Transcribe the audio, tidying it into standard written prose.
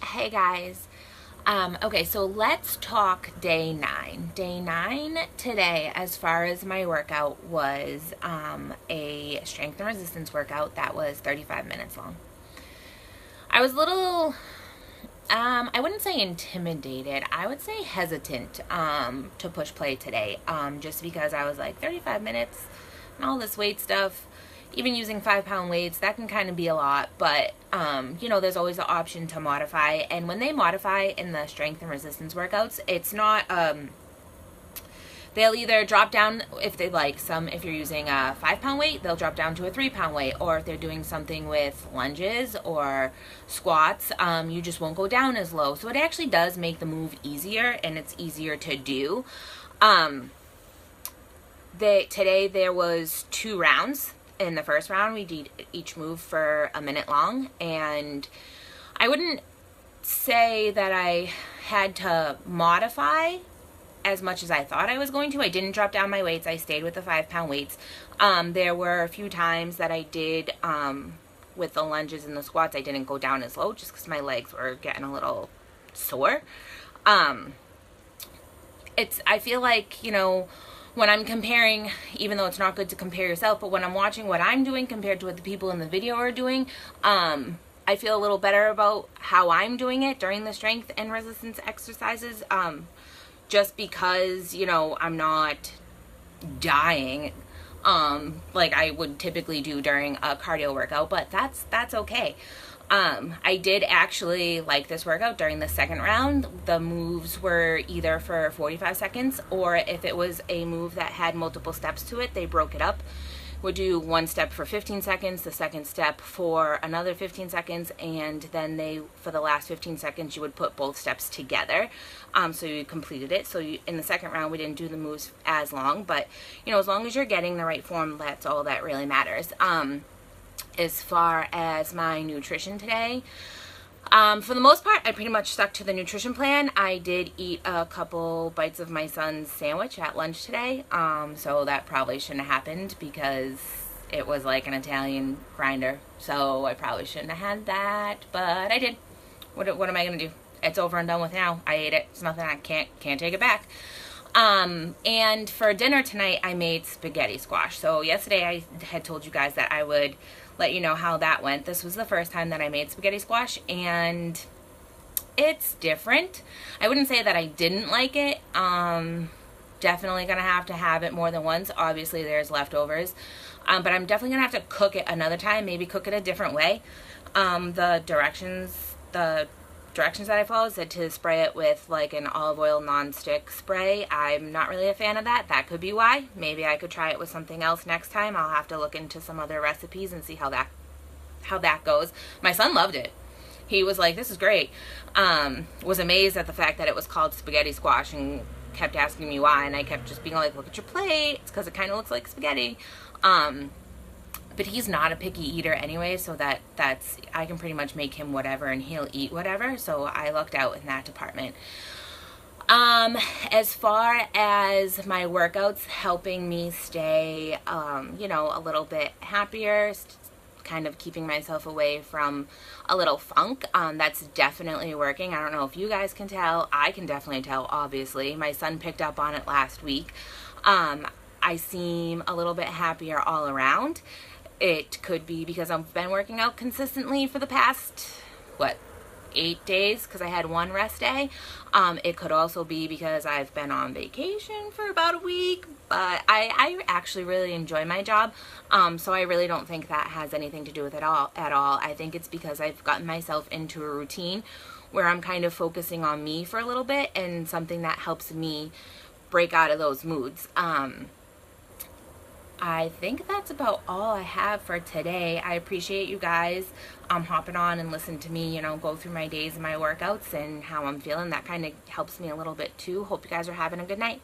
Hey guys. Okay, so let's talk day 9. Day 9 today, as far as my workout, was a strength and resistance workout that was 35 minutes long. I was a little, I wouldn't say intimidated, I would say hesitant to push play today, just because I was like 35 minutes and all this weight stuff. Even using 5 pound weights, that can kind of be a lot, but there's always the option to modify. And when they modify in the strength and resistance workouts, it's not, they'll either drop down, if you're using a 5 pound weight, they'll drop down to a 3 pound weight, or if they're doing something with lunges or squats, you just won't go down as low. So it actually does make the move easier, and it's easier to do. Today there was 2 rounds. In the first round, we did each move for a minute long, and I wouldn't say that I had to modify as much as I thought I was going to. I didn't drop down my weights. I stayed with the 5 pound weights. There were a few times that I did, with the lunges and the squats, I didn't go down as low just because my legs were getting a little sore. I feel like, when I'm comparing, even though it's not good to compare yourself, but when I'm watching what I'm doing compared to what the people in the video are doing, I feel a little better about how I'm doing it during the strength and resistance exercises, just because, I'm not dying like I would typically do during a cardio workout, but that's okay. I did actually like this workout during the second round. The moves were either for 45 seconds, or if it was a move that had multiple steps to it, they broke it up. Would do one step for 15 seconds, the second step for another 15 seconds, and then for the last 15 seconds, you would put both steps together. So you completed it. So in the second round, we didn't do the moves as long, but, as long as you're getting the right form, that's all that really matters. As far as my nutrition today, for the most part, I pretty much stuck to the nutrition plan. I did eat a couple bites of my son's sandwich at lunch today, so that probably shouldn't have happened because it was like an Italian grinder, so I probably shouldn't have had that, but I did. What am I going to do? It's over and done with now. I ate it. It's nothing. I can't take it back. And for dinner tonight, I made spaghetti squash. So yesterday I had told you guys that I would let you know how that went. This was the first time that I made spaghetti squash, and it's different. I wouldn't say that I didn't like it. Definitely gonna have to have it more than once. Obviously there's leftovers, but I'm definitely gonna have to cook it another time, maybe cook it a different way. The directions that I followed said to spray it with like an olive oil non-stick spray. I'm not really a fan of that. That could be why. Maybe I could try it with something else next time. I'll have to look into some other recipes and see how that goes. My son loved it. He was like, this is great. Was amazed at the fact that it was called spaghetti squash and kept asking me why, and I kept just being like, look at your plate. It's because it kind of looks like spaghetti. But he's not a picky eater anyway, so that's I can pretty much make him whatever and he'll eat whatever, so I lucked out in that department. As far as my workouts helping me stay, a little bit happier, kind of keeping myself away from a little funk, that's definitely working. I don't know if you guys can tell. I can definitely tell, obviously. My son picked up on it last week. I seem a little bit happier all around. It could be because I've been working out consistently for the past, 8 days, because I had one rest day. It could also be because I've been on vacation for about a week, but I actually really enjoy my job, so I really don't think that has anything to do with it at all. I think it's because I've gotten myself into a routine where I'm kind of focusing on me for a little bit, and something that helps me break out of those moods. I think that's about all I have for today. I appreciate you guys hopping on and listening to me, go through my days and my workouts and how I'm feeling. That kind of helps me a little bit too. Hope you guys are having a good night.